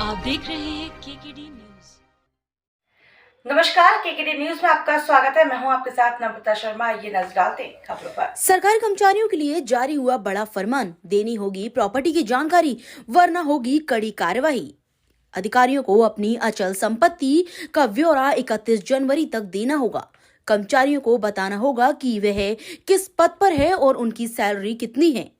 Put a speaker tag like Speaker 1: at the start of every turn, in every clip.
Speaker 1: आप देख रहे हैं केकेडी न्यूज।
Speaker 2: नमस्कार, केकेडी न्यूज में आपका स्वागत है। मैं हूं आपके साथ नम्रता शर्मा। ये नजर डालते हैं खबरों पर।
Speaker 3: सरकारी कर्मचारियों के लिए जारी हुआ बड़ा फरमान, देनी होगी प्रॉपर्टी की जानकारी वरना होगी कड़ी कार्यवाही। अधिकारियों को अपनी अचल संपत्ति का ब्यौरा 31 जनवरी तक देना होगा। कर्मचारियों को बताना होगा कि वह किस पद पर है और उनकी सैलरी कितनी है।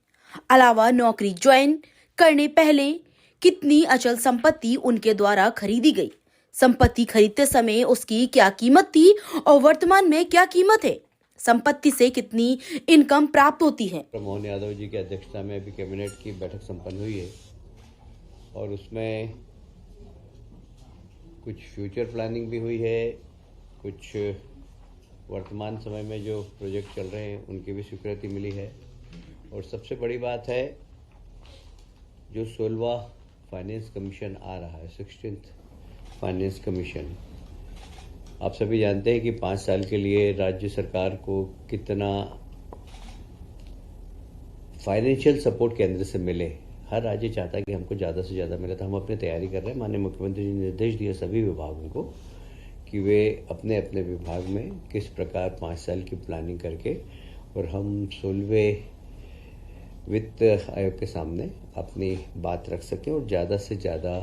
Speaker 3: अलावा नौकरी ज्वाइन करने पहले कितनी अचल संपत्ति उनके द्वारा खरीदी गई, संपत्ति खरीदते समय उसकी क्या कीमत थी और वर्तमान में क्या कीमत है, संपत्ति से कितनी इनकम प्राप्त होती है।
Speaker 4: मोहन यादव जी की अध्यक्षता में अभी कैबिनेट की बैठक संपन्न हुई है और उसमें कुछ फ्यूचर प्लानिंग भी हुई है, कुछ वर्तमान समय में जो प्रोजेक्ट चल रहे हैं उनकी भी स्वीकृति मिली है। और सबसे बड़ी बात है, जो 16वां फाइनेंस कमीशन आ रहा है, 16th फाइनेंस कमीशन, आप सभी जानते हैं कि 5 साल के लिए राज्य सरकार को कितना फाइनेंशियल सपोर्ट केंद्र से मिले। हर राज्य चाहता है कि हमको ज़्यादा से ज़्यादा मिले, तो हम अपनी तैयारी कर रहे हैं। माननीय मुख्यमंत्री जी ने निर्देश दिए सभी विभागों को कि वे अपने अपने विभाग में किस प्रकार 5 साल की प्लानिंग करके और हम 16वें वित्त आयोग के सामने अपनी बात रख सकें और ज़्यादा से ज़्यादा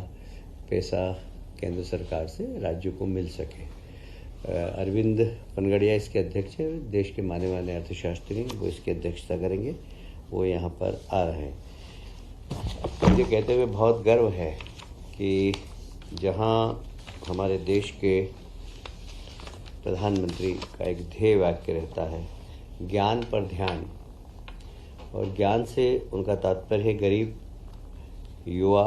Speaker 4: पैसा केंद्र सरकार से राज्यों को मिल सके। अरविंद पनगड़िया इसके अध्यक्ष हैं, देश के माने माने अर्थशास्त्री, वो इसकी अध्यक्षता करेंगे, वो यहाँ पर आ रहे हैं। मुझे कहते हुए बहुत गर्व है कि जहाँ हमारे देश के प्रधानमंत्री का एक ध्येय वाक्य रहता है, ज्ञान पर ध्यान, और ज्ञान से उनका तात्पर्य है गरीब, युवा,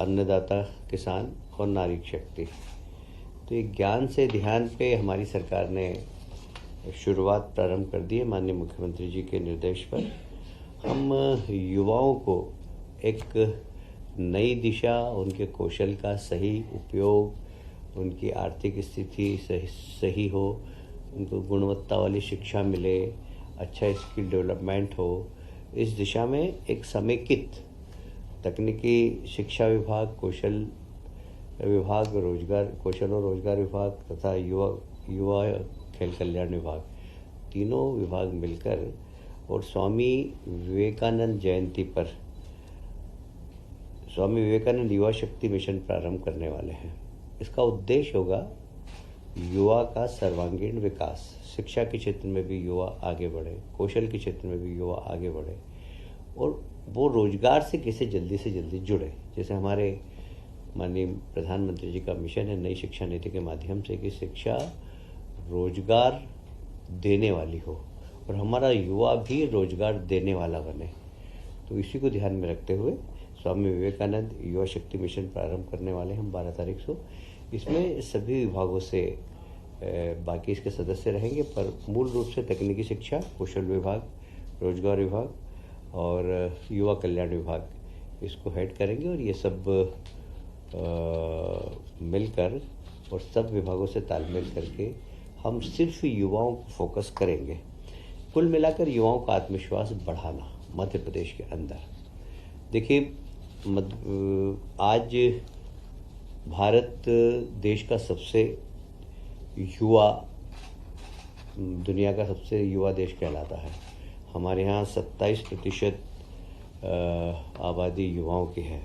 Speaker 4: अन्नदाता, किसान और नारी शक्ति। तो ये ज्ञान से ध्यान पे हमारी सरकार ने शुरुआत प्रारंभ कर दी है। माननीय मुख्यमंत्री जी के निर्देश पर हम युवाओं को एक नई दिशा, उनके कौशल का सही उपयोग, उनकी आर्थिक स्थिति सही हो, उनको गुणवत्ता वाली शिक्षा मिले, अच्छा स्किल डेवलपमेंट हो, इस दिशा में एक समेकित तकनीकी शिक्षा विभाग, कौशल विभाग, कौशल और रोजगार विभाग तथा युवा खेल कल्याण विभाग, तीनों विभाग मिलकर और स्वामी विवेकानंद जयंती पर स्वामी विवेकानंद युवा शक्ति मिशन प्रारंभ करने वाले हैं। इसका उद्देश्य होगा युवा का सर्वांगीण विकास, शिक्षा के क्षेत्र में भी युवा आगे बढ़े, कौशल के क्षेत्र में भी युवा आगे बढ़े और वो रोजगार से कैसे जल्दी से जल्दी जुड़े। जैसे हमारे माननीय प्रधानमंत्री जी का मिशन है नई शिक्षा नीति के माध्यम से कि शिक्षा रोजगार देने वाली हो और हमारा युवा भी रोजगार देने वाला बने। तो इसी को ध्यान में रखते हुए स्वामी विवेकानंद युवा शक्ति मिशन प्रारंभ करने वाले हम 12 तारीख को। इसमें सभी विभागों से बाकी इसके सदस्य रहेंगे, पर मूल रूप से तकनीकी शिक्षा, कौशल विभाग, रोजगार विभाग और युवा कल्याण विभाग इसको हेड करेंगे और ये सब मिलकर और सब विभागों से तालमेल करके हम सिर्फ युवाओं को फोकस करेंगे। कुल मिलाकर युवाओं का आत्मविश्वास बढ़ाना मध्य प्रदेश के अंदर। देखिए, आज भारत देश का सबसे युवा, दुनिया का सबसे युवा देश कहलाता है। हमारे यहाँ 27% आबादी युवाओं की है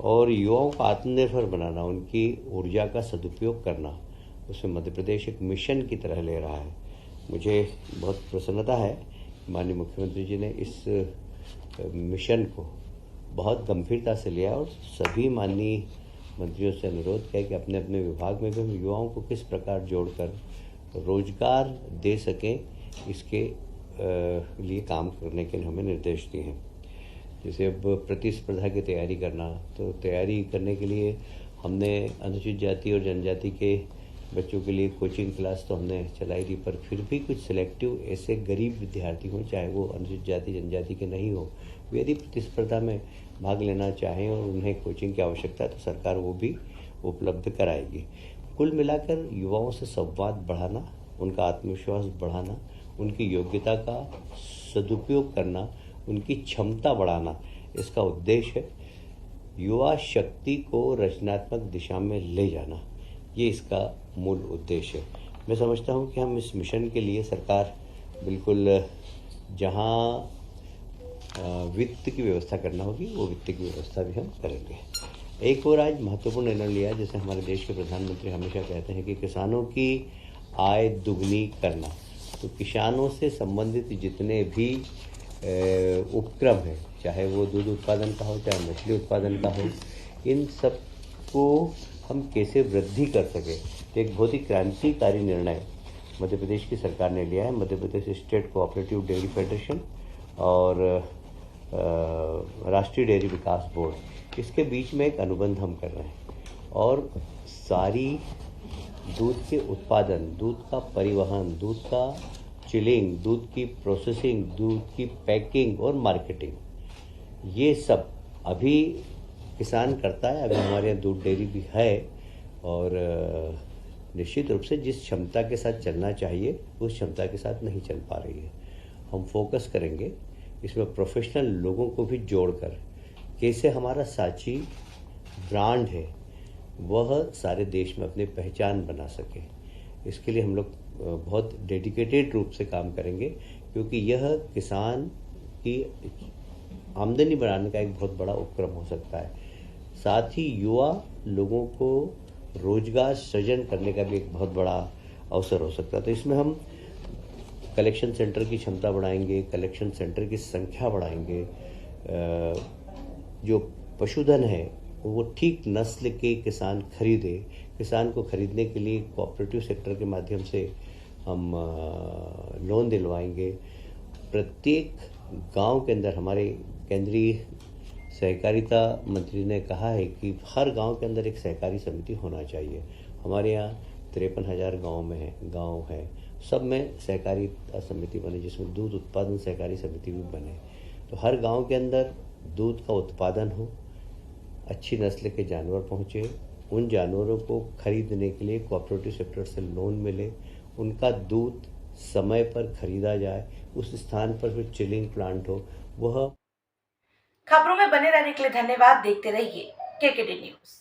Speaker 4: और युवाओं को आत्मनिर्भर बनाना, उनकी ऊर्जा का सदुपयोग करना, उसमें मध्य प्रदेश एक मिशन की तरह ले रहा है। मुझे बहुत प्रसन्नता है, माननीय मुख्यमंत्री जी ने इस मिशन को बहुत गंभीरता से लिया और सभी माननीय मंत्रियों से अनुरोध किया कि अपने अपने विभाग में भी हम युवाओं को किस प्रकार जोड़कर रोजगार दे सकें, इसके लिए काम करने के हमें निर्देश दिए हैं। जैसे अब प्रतिस्पर्धा की तैयारी करना, तो तैयारी करने के लिए हमने अनुसूचित जाति और जनजाति के बच्चों के लिए कोचिंग क्लास तो हमने चलाई थी, पर फिर भी कुछ सिलेक्टिव ऐसे गरीब विद्यार्थी हों, चाहे वो अनुसूचित जाति जनजाति के नहीं हो, वे यदि प्रतिस्पर्धा में भाग लेना चाहें और उन्हें कोचिंग की आवश्यकता है तो सरकार वो भी उपलब्ध कराएगी। कुल मिलाकर युवाओं से संवाद बढ़ाना, उनका आत्मविश्वास बढ़ाना, उनकी योग्यता का सदुपयोग करना, उनकी क्षमता बढ़ाना, इसका उद्देश्य है। युवा शक्ति को रचनात्मक दिशा में ले जाना, ये इसका मूल उद्देश्य है। मैं समझता हूँ कि हम इस मिशन के लिए सरकार बिल्कुल जहाँ वित्त की व्यवस्था करना होगी वो वित्त की व्यवस्था भी हम करेंगे। एक और आज महत्वपूर्ण निर्णय लिया, जैसे हमारे देश के प्रधानमंत्री हमेशा कहते हैं कि किसानों की आय दुगनी करना। तो किसानों से संबंधित जितने भी उपक्रम हैं, चाहे वो दूध उत्पादन का हो, चाहे मछली उत्पादन का हो, इन सब को हम कैसे वृद्धि कर सके, एक बहुत ही क्रांतिकारी निर्णय मध्य प्रदेश की सरकार ने लिया है। Madhya Pradesh state cooperative dairy federation और राष्ट्रीय डेयरी विकास बोर्ड, इसके बीच में एक अनुबंध हम कर रहे हैं और सारी दूध के उत्पादन, दूध का परिवहन, दूध का चिलिंग, दूध की प्रोसेसिंग, दूध की पैकिंग और मार्केटिंग, ये सब अभी किसान करता है। अभी हमारे यहाँ दूध डेयरी भी है और निश्चित रूप से जिस क्षमता के साथ चलना चाहिए उस क्षमता के साथ नहीं चल पा रही है। हम फोकस करेंगे इसमें प्रोफेशनल लोगों को भी जोड़कर, कैसे हमारा सांची ब्रांड है वह सारे देश में अपनी पहचान बना सके। इसके लिए हम लोग बहुत डेडिकेटेड रूप से काम करेंगे, क्योंकि यह किसान की आमदनी बढ़ाने का एक बहुत बड़ा उपक्रम हो सकता है। साथ ही युवा लोगों को रोजगार सृजन करने का भी एक बहुत बड़ा अवसर हो सकता है। तो इसमें हम कलेक्शन सेंटर की क्षमता बढ़ाएंगे, कलेक्शन सेंटर की संख्या बढ़ाएंगे, जो पशुधन है वो ठीक नस्ल के किसान खरीदे। किसान को खरीदने के लिए कोऑपरेटिव सेक्टर के माध्यम से हम लोन दिलवाएंगे। प्रत्येक गांव के अंदर हमारे केंद्रीय सहकारिता मंत्री ने कहा है कि हर गांव के अंदर एक सहकारी समिति होना चाहिए। हमारे यहाँ 53,000 गांव है, सब में सहकारिता समिति बने, जिसमें दूध उत्पादन सहकारी समिति भी बने। तो हर गांव के अंदर दूध का उत्पादन हो, अच्छी नस्ल के जानवर पहुँचे, उन जानवरों को खरीदने के लिए कोऑपरेटिव सेक्टर से लोन मिले, उनका दूध समय पर खरीदा जाए, उस स्थान पर जो चिलिंग प्लांट हो वह।
Speaker 2: खबरों में बने रहने के लिए धन्यवाद। देखते रहिए केकेडी न्यूज।